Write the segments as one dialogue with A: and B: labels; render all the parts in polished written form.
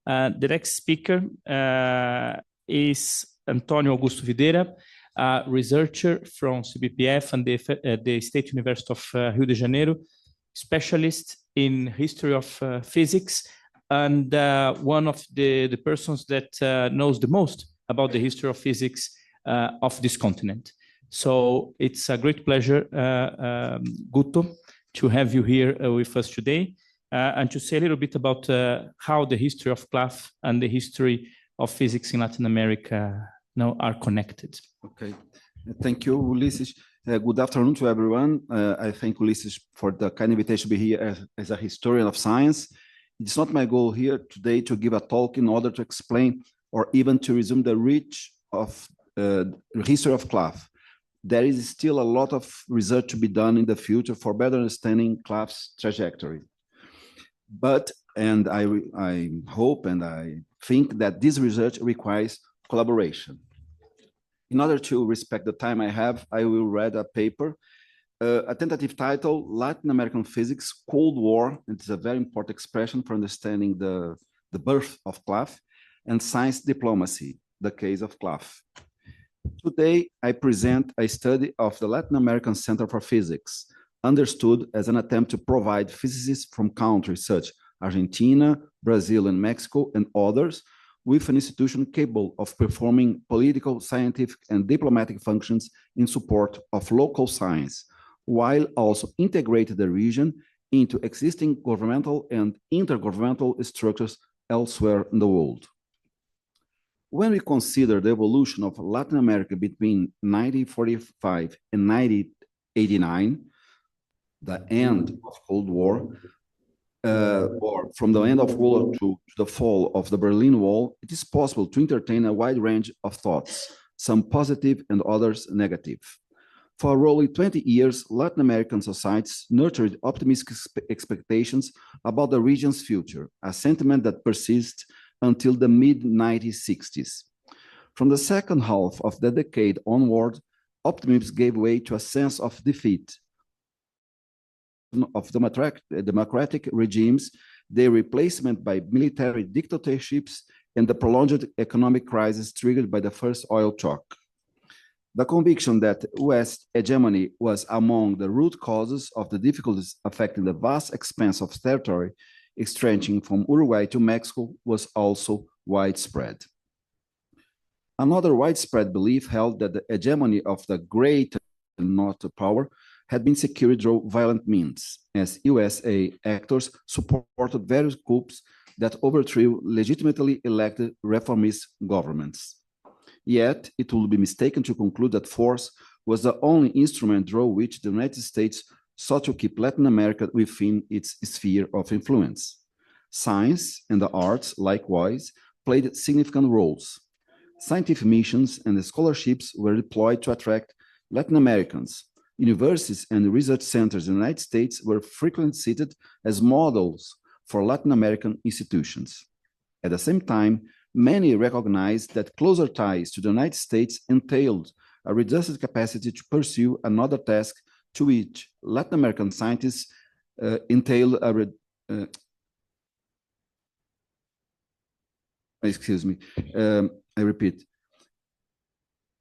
A: The next speaker is Antônio Augusto Videira, a researcher from CBPF and the State University of Rio de Janeiro, specialist in history of physics, and one of the persons that knows the most about the history of physics of this continent. So it's a great pleasure, Guto, to have you here with us today and to say a little bit about how the history of Claf and the history of physics in Latin America now are connected.
B: Okay, thank you, Ulysses. Good afternoon to everyone. I thank Ulysses for the kind invitation to be here as a historian of science. It's not my goal here today to give a talk in order to explain or even to resume the reach of the history of Claf. There is still a lot of research to be done in the future for better understanding Claf's trajectory. And I hope and I think that this research requires collaboration. In order to respect the time I have, I will read a paper, a tentative title, Latin American Physics, Cold War. It's a very important expression for understanding the birth of Claf, and Science Diplomacy, the case of Claf. Today, I present a study of the Latin American Center for Physics, understood as an attempt to provide physicists from countries such as Argentina, Brazil, and Mexico, and others, with an institution capable of performing political, scientific, and diplomatic functions in support of local science, while also integrating the region into existing governmental and intergovernmental structures elsewhere in the world. When we consider the evolution of Latin America between 1945 and 1989, the end of Cold War, or from the end of World War II to the fall of the Berlin Wall, it is possible to entertain a wide range of thoughts, some positive and others negative. For roughly 20 years, Latin American societies nurtured optimistic expectations about the region's future, a sentiment that persists until the mid-1960s. From the second half of the decade onward, optimism gave way to a sense of defeat of democratic regimes, their replacement by military dictatorships, and the prolonged economic crisis triggered by the first oil shock. The conviction that West hegemony was among the root causes of the difficulties affecting the vast expanse of territory stretching from Uruguay to Mexico was also widespread. Another widespread belief held that the hegemony of the great and not power had been secured through violent means, as USA actors supported various coups that overthrew legitimately elected reformist governments. Yet, it would be mistaken to conclude that force was the only instrument through which the United States sought to keep Latin America within its sphere of influence. Science and the arts, likewise, played significant roles. Scientific missions and scholarships were deployed to attract Latin Americans. Universities and research centers in the United States were frequently cited as models for Latin American institutions. At the same time, many recognized that closer ties to the United States entailed a reduced capacity to pursue another task to which Latin American scientists entailed a I repeat.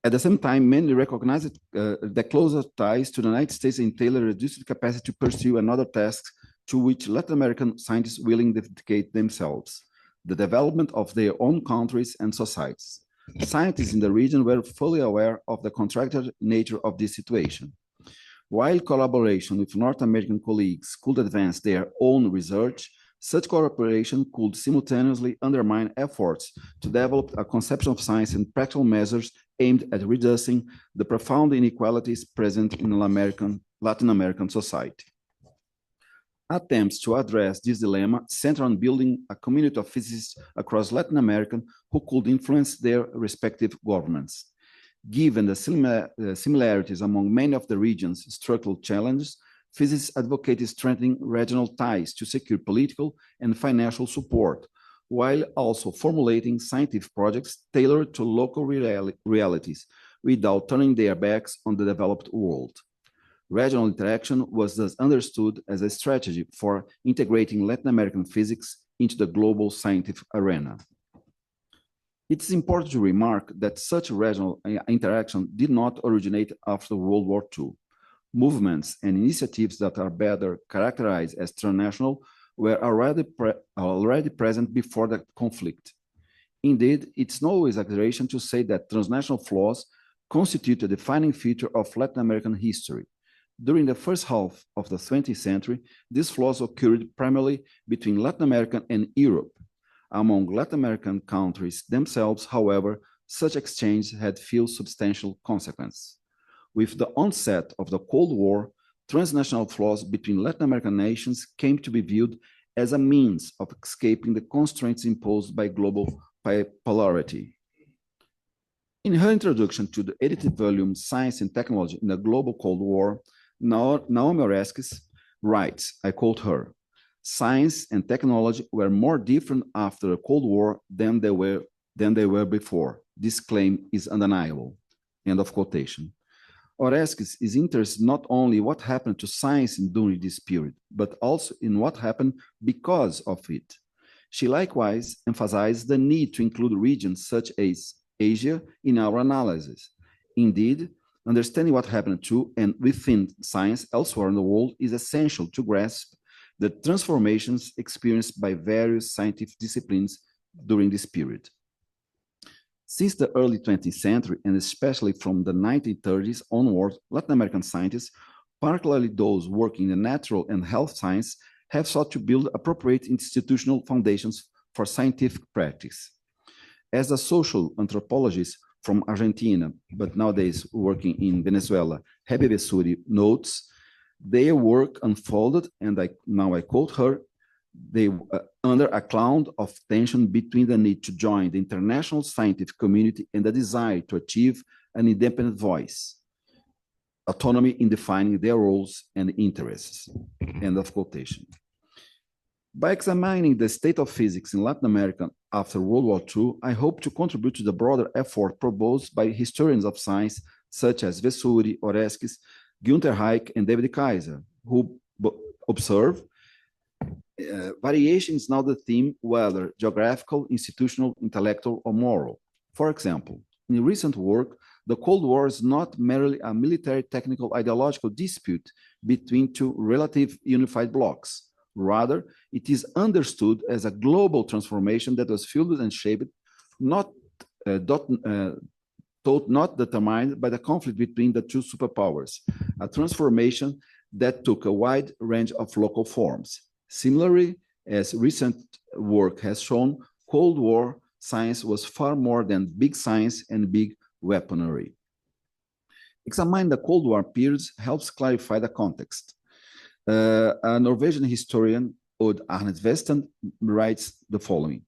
B: At the same time, many recognized that closer ties to the United States entail a reduced capacity to pursue another task to which Latin American scientists willingly dedicate themselves, the development of their own countries and societies. Scientists in the region were fully aware of the contracted nature of this situation. While collaboration with North American colleagues could advance their own research, such cooperation could simultaneously undermine efforts to develop a conception of science and practical measures aimed at reducing the profound inequalities present in Latin American society. Attempts to address this dilemma center on building a community of physicists across Latin America who could influence their respective governments. Given the similarities among many of the region's structural challenges, physicists advocated strengthening regional ties to secure political and financial support, while also formulating scientific projects tailored to local realities without turning their backs on the developed world. Regional interaction was thus understood as a strategy for integrating Latin American physics into the global scientific arena. It's important to remark that such regional interaction did not originate after World War II. Movements and initiatives that are better characterized as transnational were already present before the conflict. Indeed, it's no exaggeration to say that transnational flaws constitute a defining feature of Latin American history. During the first half of the 20th century, these flaws occurred primarily between Latin America and Europe. Among Latin American countries themselves, however, such exchange had few substantial consequences. With the onset of the Cold War, transnational flaws between Latin American nations came to be viewed as a means of escaping the constraints imposed by global bipolarity. In her introduction to the edited volume Science and Technology in the Global Cold War, Naomi Oreskes writes, I quote her, "Science and technology were more different after the Cold War than they were before. This claim is undeniable." End of quotation. Oreskes is interested not only in what happened to science during this period, but also in what happened because of it. She likewise emphasized the need to include regions such as Asia in our analysis. Indeed, understanding what happened to and within science elsewhere in the world is essential to grasp the transformations experienced by various scientific disciplines during this period. Since the early 20th century, and especially from the 1930s onward, Latin American scientists, particularly those working in the natural and health science, have sought to build appropriate institutional foundations for scientific practice. As a social anthropologist from Argentina, but nowadays working in Venezuela, Hebe Vessuri notes, their work unfolded, and now I quote her, they under a cloud of tension between the need to join the international scientific community and the desire to achieve an independent voice, autonomy in defining their roles and interests. End of quotation. By examining the state of physics in Latin America after World War II, I hope to contribute to the broader effort proposed by historians of science such as Vessuri, Oreskes, Günther Haik, and David Kaiser, who observe variation is now the theme, whether geographical, institutional, intellectual, or moral. For example, in recent work, the Cold War is not merely a military, technical, ideological dispute between two relative unified blocs. Rather, it is understood as a global transformation that was fueled and shaped, not determined by the conflict between the two superpowers, a transformation that took a wide range of local forms. Similarly, as recent work has shown, Cold War science was far more than big science and big weaponry. Examining the Cold War periods helps clarify the context. A Norwegian historian, Odd Arne Vesten, writes the following: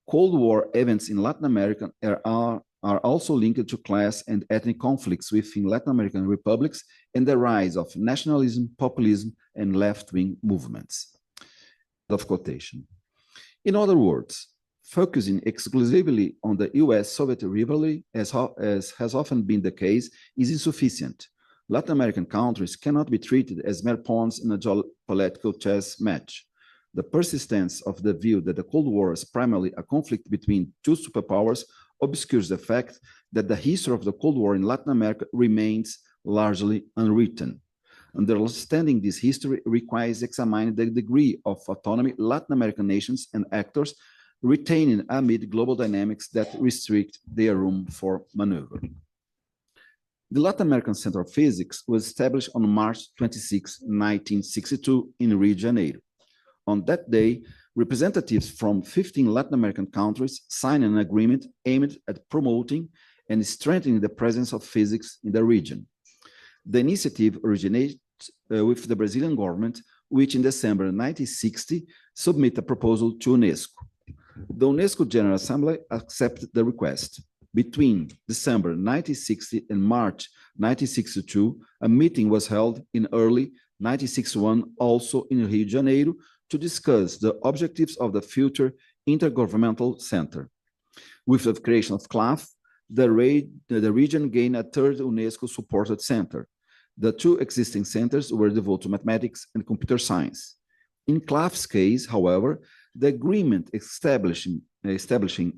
B: Cold War events in Latin America are also linked to class and ethnic conflicts within Latin American republics and the rise of nationalism, populism, and left-wing movements. Of quotation. In other words, focusing exclusively on the US-Soviet rivalry, as has often been the case, is insufficient. Latin American countries cannot be treated as mere pawns in a geopolitical chess match. The persistence of the view that the Cold War is primarily a conflict between two superpowers obscures the fact that the history of the Cold War in Latin America remains largely unwritten. Understanding this history requires examining the degree of autonomy Latin American nations and actors retaining amid global dynamics that restrict their room for maneuver. The Latin American Center of Physics was established on March 26, 1962 in Rio de Janeiro. On that day, representatives from 15 Latin American countries signed an agreement aimed at promoting and strengthening the presence of physics in the region. The initiative originated with the Brazilian government, which in December 1960 submitted a proposal to UNESCO. The UNESCO General Assembly accepted the request. Between December 1960 and March 1962, a meeting was held in early 1961, also in Rio de Janeiro, to discuss the objectives of the future Intergovernmental Center. With the creation of Claf, the region gained a third UNESCO-supported center. The two existing centers were devoted to mathematics and computer science. In Claf's case, however, the agreement establishing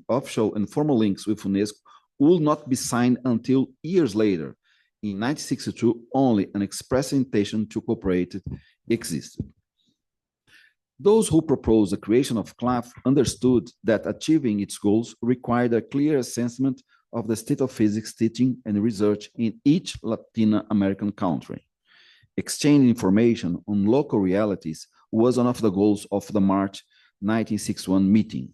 B: official and formal links with UNESCO would not be signed until years later. In 1962, only an express invitation to cooperate existed. Those who proposed the creation of Claf understood that achieving its goals required a clear assessment of the state of physics teaching and research in each Latin American country. Exchanging information on local realities was one of the goals of the March 1961 meeting.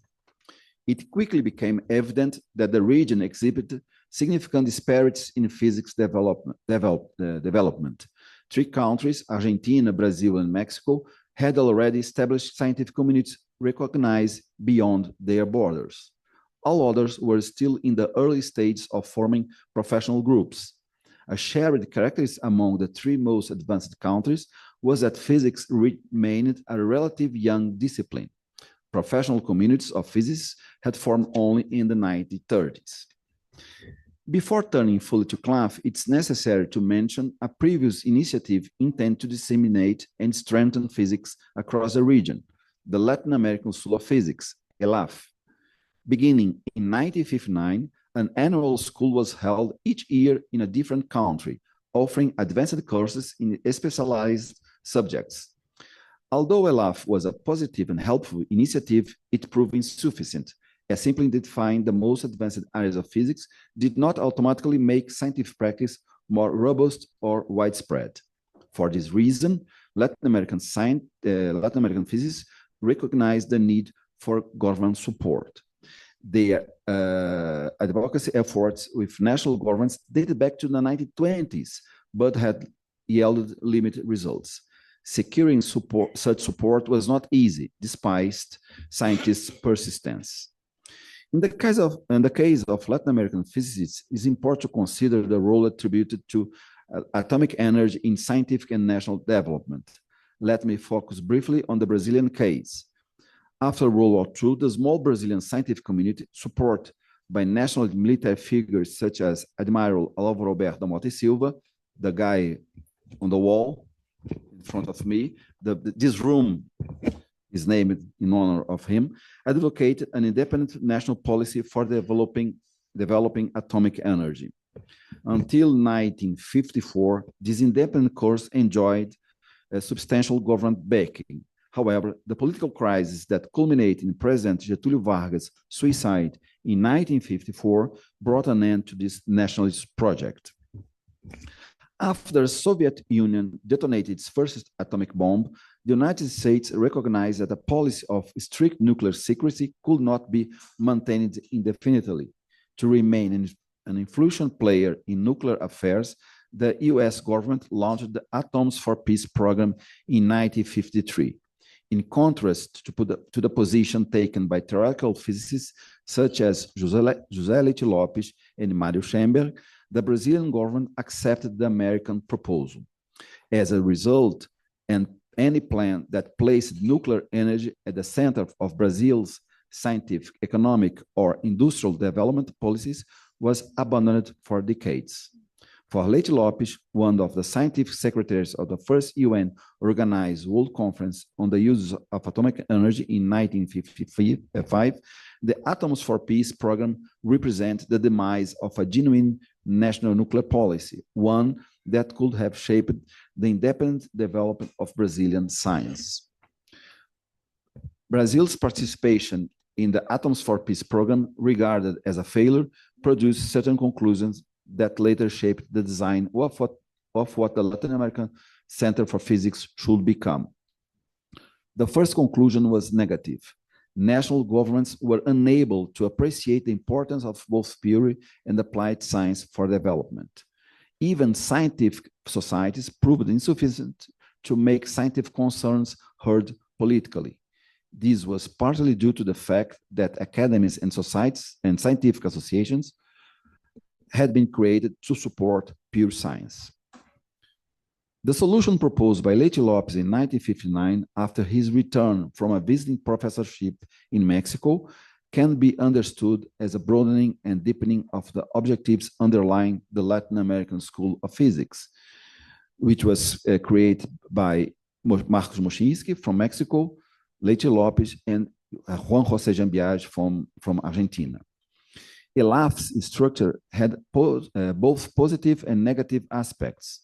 B: It quickly became evident that the region exhibited significant disparities in physics development. Three countries, Argentina, Brazil, and Mexico, had already established scientific communities recognized beyond their borders. All others were still in the early stages of forming professional groups. A shared characteristic among the three most advanced countries was that physics remained a relatively young discipline. Professional communities of physicists had formed only in the 1930s. Before turning fully to Claf, it's necessary to mention a previous initiative intended to disseminate and strengthen physics across the region, the Latin American School of Physics, ELAF. Beginning in 1959, an annual school was held each year in a different country, offering advanced courses in specialized subjects. Although ELAF was a positive and helpful initiative, it proved insufficient, as simply identifying the most advanced areas of physics did not automatically make scientific practice more robust or widespread. For this reason, Latin American physicists recognized the need for government support. Their advocacy efforts with national governments dated back to the 1920s, but had yielded limited results. Securing such support was not easy, despite scientists' persistence. In the case of Latin American physicists, it is important to consider the role attributed to atomic energy in scientific and national development. Let me focus briefly on the Brazilian case. After World War II, the small Brazilian scientific community, supported by national and military figures such as Admiral Álvaro Alberto Mota e Silva, the guy on the wall in front of me, this room is named in honor of him, advocated an independent national policy for developing atomic energy. Until 1954, this independent course enjoyed a substantial government backing. However, the political crisis that culminated in President Getúlio Vargas' suicide in 1954 brought an end to this nationalist project. After the Soviet Union detonated its first atomic bomb, the United States recognized that a policy of strict nuclear secrecy could not be maintained indefinitely. To remain an influential player in nuclear affairs, the US government launched the Atoms for Peace program in 1953. In contrast to the position taken by theoretical physicists such as José Leite Lopes and Mário Schemberg, the Brazilian government accepted the American proposal. As a result, any plan that placed nuclear energy at the center of Brazil's scientific, economic, or industrial development policies was abandoned for decades. For Leite Lopes, one of the scientific secretaries of the first UN organized World Conference on the Use of Atomic Energy in 1955, the Atoms for Peace program represents the demise of a genuine national nuclear policy, one that could have shaped the independent development of Brazilian science. Brazil's participation in the Atoms for Peace program, regarded as a failure, produced certain conclusions that later shaped the design of what the Latin American Center for Physics should become. The first conclusion was negative. National governments were unable to appreciate the importance of both theory and applied science for development. Even scientific societies proved insufficient to make scientific concerns heard politically. This was partly due to the fact that academies and societies and scientific associations had been created to support pure science. The solution proposed by Leite Lopes in 1959, after his return from a visiting professorship in Mexico, can be understood as a broadening and deepening of the objectives underlying the Latin American School of Physics, which was created by Marcos Moschinsky from Mexico, Leite Lopes, and Juan José Jambiage from Argentina. ELAF's structure had both positive and negative aspects.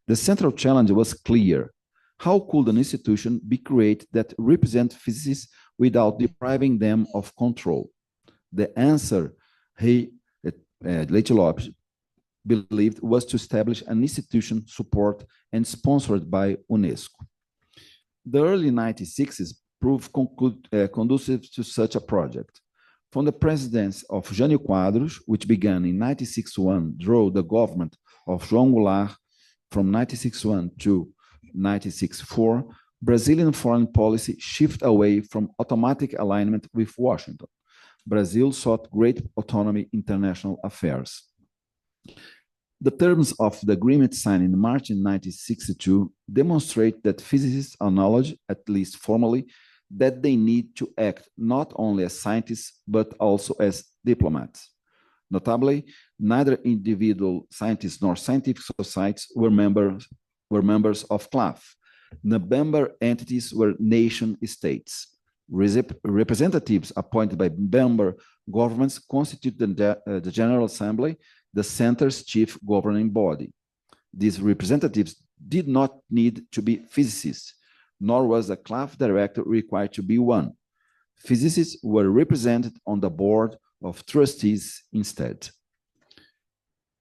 B: The central challenge was clear. How could an institution be created that represent physicists without depriving them of control? The answer Leite Lopes believed was to establish an institution supported and sponsored by UNESCO. The early 1960s proved conducive to such a project. From the presidency of Jânio Quadros, which began in 1961, drew the government of João Goulart from 1961 to 1964, Brazilian foreign policy shifted away from automatic alignment with Washington. Brazil sought great autonomy in international affairs. The terms of the agreement signed in March 1962 demonstrate that physicists acknowledge, at least formally, that they need to act not only as scientists, but also as diplomats. Notably, neither individual scientists nor scientific societies were members of Claf. The member entities were nation states. Representatives appointed by member governments constitute the General Assembly, the center's chief governing body. These representatives did not need to be physicists, nor was a Claf director required to be one. Physicists were represented on the board of trustees instead.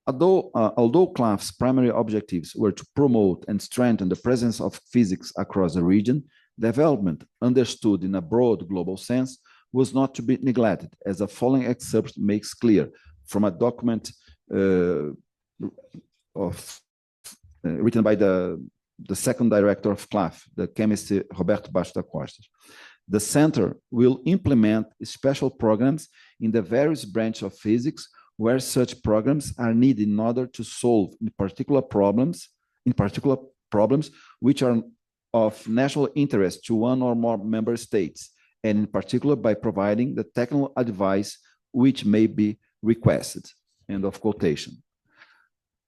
B: Although Claf's primary objectives were to promote and strengthen the presence of physics across the region, development, understood in a broad global sense, was not to be neglected, as the following excerpt makes clear from a document written by the second director of Claf, the chemist Roberto Baixo da Costa. The center will implement special programs in the various branches of physics where such programs are needed in order to solve particular problems which are of national interest to one or more member states, and in particular by providing the technical advice which may be requested. End of quotation.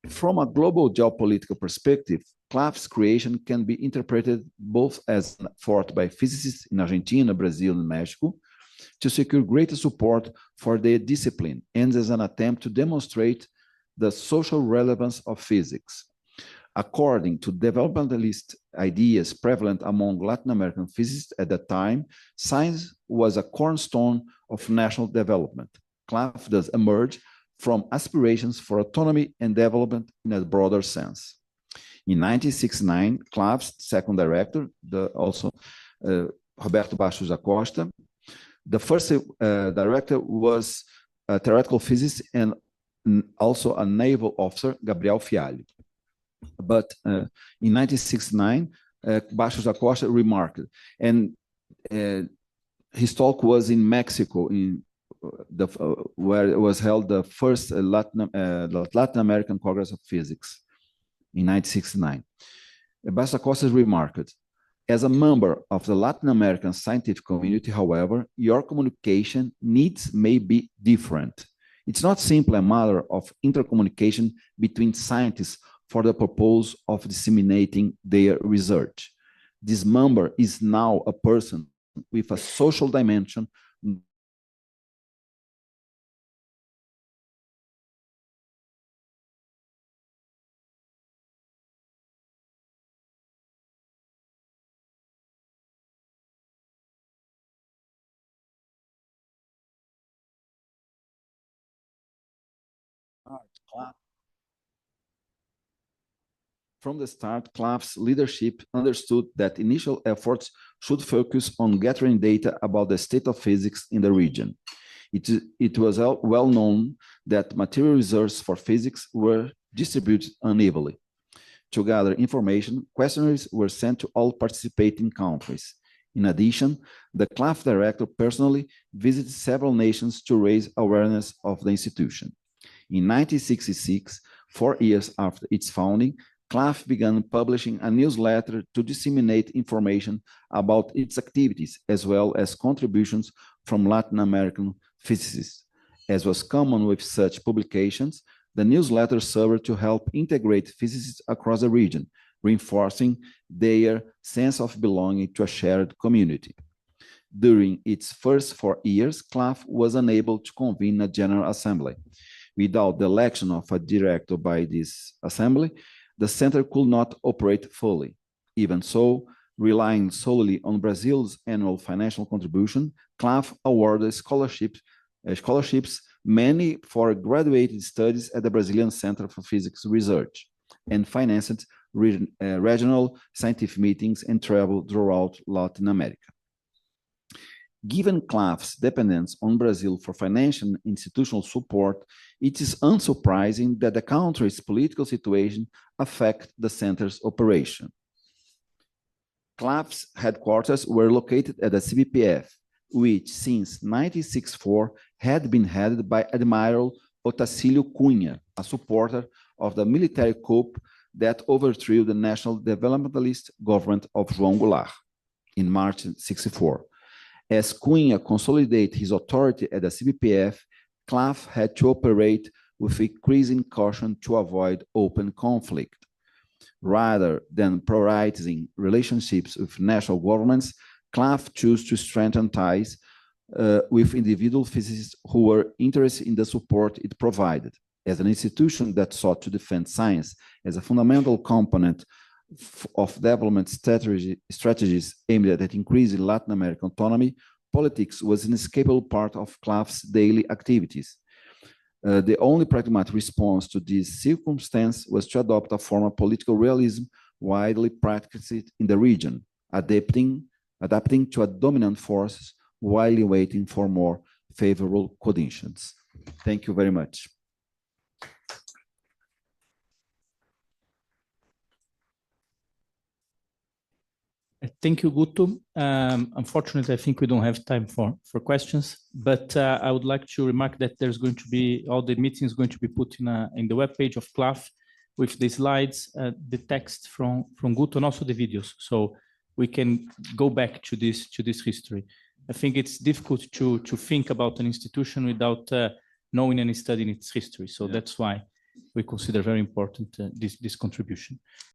B: From a global geopolitical perspective, Claf's creation can be interpreted both as an effort by physicists in Argentina, Brazil, and Mexico to secure greater support for their discipline and as an attempt to demonstrate the social relevance of physics. According to developmentalist ideas prevalent among Latin American physicists at that time, science was a cornerstone of national development. Claf thus emerged from aspirations for autonomy and development in a broader sense. In 1969, Claf's second director, Roberto Baixo da Costa, the first director was a theoretical physicist and also a naval officer, Gabriel Fialho. But in 1969, Baixo da Costa remarked, and his talk was in Mexico, where it was held the first Latin American Congress of Physics in 1969. Baixo da Costa remarked, as a member of the Latin American scientific community, however, your communication needs may be different. It's not simply a matter of intercommunication between scientists for the purpose of disseminating their research. This member is now a person with a social dimension From the start, Claf's leadership understood that initial efforts should focus on gathering data about the state of physics in the region. It was well known that material reserves for physics were distributed unevenly. To gather information, questionnaires were sent to all participating countries. In addition, the Claf director personally visited several nations to raise awareness of the institution. In 1966, 4 years after its founding, Claf began publishing a newsletter to disseminate information about its activities, as well as contributions from Latin American physicists. As was common with such publications, the newsletter served to help integrate physicists across the region, reinforcing their sense of belonging to a shared community. During its first 4 years, Claf was unable to convene a General Assembly. Without the election of a director by this assembly, the center could not operate fully. Even so, relying solely on Brazil's annual financial contribution, Claf awarded scholarships, many for graduate studies at the Brazilian Center for Physics Research, and financed regional scientific meetings and travel throughout Latin America. Given Claf's dependence on Brazil for financial and institutional support, it is unsurprising that the country's political situation affects the center's operation. Claf's headquarters were located at the CBPF, which since 1964 had been headed by Admiral Otacílio Cunha, a supporter of the military coup that overthrew the national developmentalist government of João Goulart in March 1964. As Cunha consolidated his authority at the CBPF, Claf had to operate with increasing caution to avoid open conflict. Rather than prioritizing relationships with national governments, Claf chose to strengthen ties with individual physicists who were interested in the support it provided. As an institution that sought to defend science as a fundamental component of development strategies aimed at increasing Latin American autonomy, politics was an inescapable part of Claf's daily activities. The only pragmatic response to this circumstance was to adopt a form of political realism widely practiced in the region, adapting to a dominant force while waiting for more favorable conditions. Thank you very much.
A: Thank you, Guto. Unfortunately, I think we don't have time for questions, but I would like to remark that there's going to be, all the meetings going to be put in the webpage of Claf with the slides, the text from Guto, and also the videos. So we can go back to this history. I think it's difficult to think about an institution without knowing and studying its history. So that's why we consider very important this contribution.